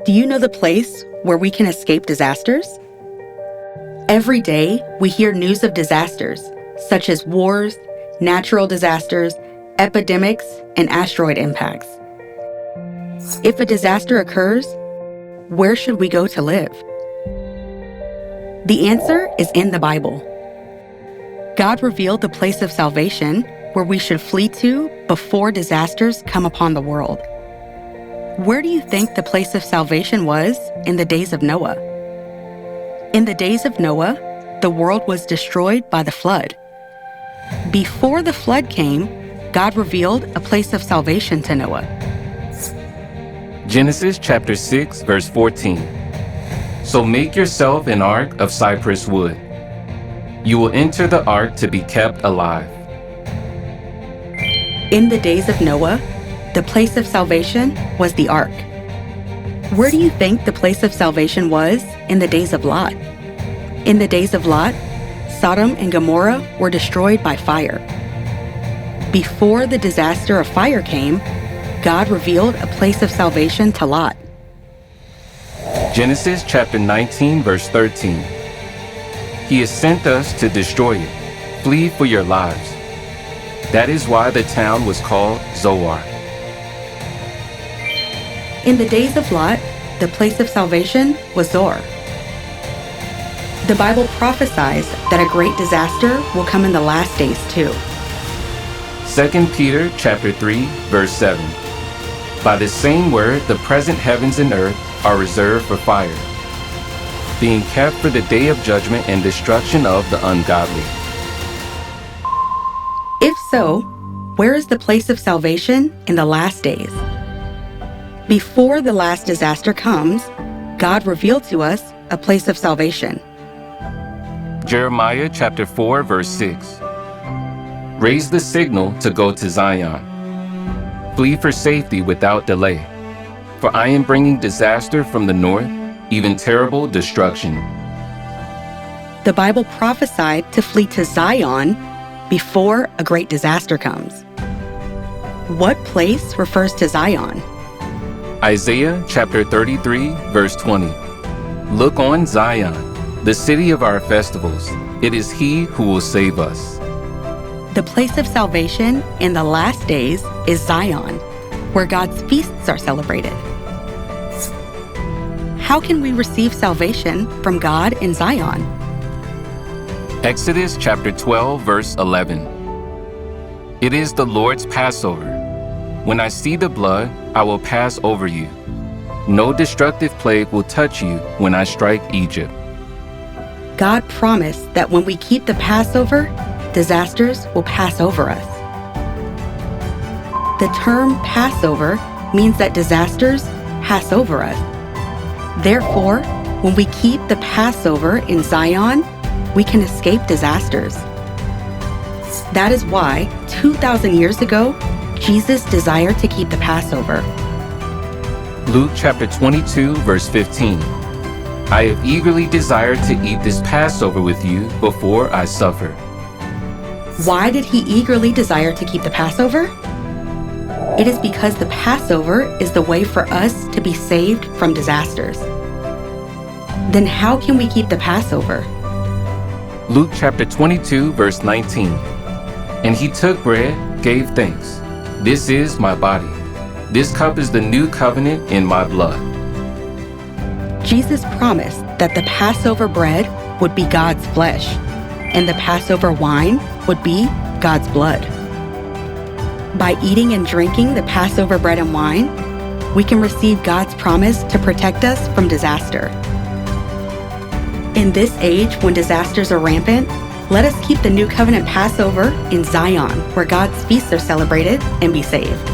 Do you know the place where we can escape disasters? Every day, we hear news of disasters, such as wars, natural disasters, epidemics, and asteroid impacts. If a disaster occurs, where should we go to live? The answer is in the Bible. God revealed the place of salvation where we should flee to before disasters come upon the world. Where do you think the place of salvation was in the days of Noah? In the days of Noah, the world was destroyed by the flood. Before the flood came, God revealed a place of salvation to Noah. Genesis chapter 6, verse 14. So make yourself an ark of cypress wood. You will enter the ark to be kept alive. In the days of Noah, the place of salvation was the ark. Where do you think the place of salvation was in the days of Lot? In the days of Lot, Sodom and Gomorrah were destroyed by fire. Before the disaster of fire came, God revealed a place of salvation to Lot. Genesis chapter 19, verse 13. He has sent us to destroy it. Flee for your lives. That is why the town was called Zoar. In the days of Lot, the place of salvation was Zoar. The Bible prophesies that a great disaster will come in the last days too. 2 Peter chapter 3, verse 7. By the same word, the present heavens and earth are reserved for fire, being kept for the day of judgment and destruction of the ungodly. If so, where is the place of salvation in the last days? Before the last disaster comes, God revealed to us a place of salvation. Jeremiah chapter 4, verse 6. Raise the signal to go to Zion. Flee for safety without delay. For I am bringing disaster from the north, even terrible destruction. The Bible prophesied to flee to Zion before a great disaster comes. What place refers to Zion? Isaiah chapter 33, verse 20. Look on Zion, the city of our festivals. It is he who will save us. The place of salvation in the last days is Zion, where God's feasts are celebrated. How can we receive salvation from God in Zion? Exodus chapter 12, verse 11. It is the Lord's Passover. When I see the blood, I will pass over you. No destructive plague will touch you when I strike Egypt. God promised that when we keep the Passover, disasters will pass over us. The term Passover means that disasters pass over us. Therefore, when we keep the Passover in Zion, we can escape disasters. That is why, 2,000 years ago, Jesus desired to keep the Passover. Luke chapter 22, verse 15. I have eagerly desired to eat this Passover with you before I suffer. Why did he eagerly desire to keep the Passover? It is because the Passover is the way for us to be saved from disasters. Then how can we keep the Passover? Luke chapter 22, verse 19. And he took bread, gave thanks. This is my body. This cup is the new covenant in my blood. Jesus promised that the Passover bread would be God's flesh, and the Passover wine would be God's blood. By eating and drinking the Passover bread and wine, we can receive God's promise to protect us from disaster. In this age, when disasters are rampant, let us keep the New Covenant Passover in Zion, where God's feasts are celebrated, and be saved.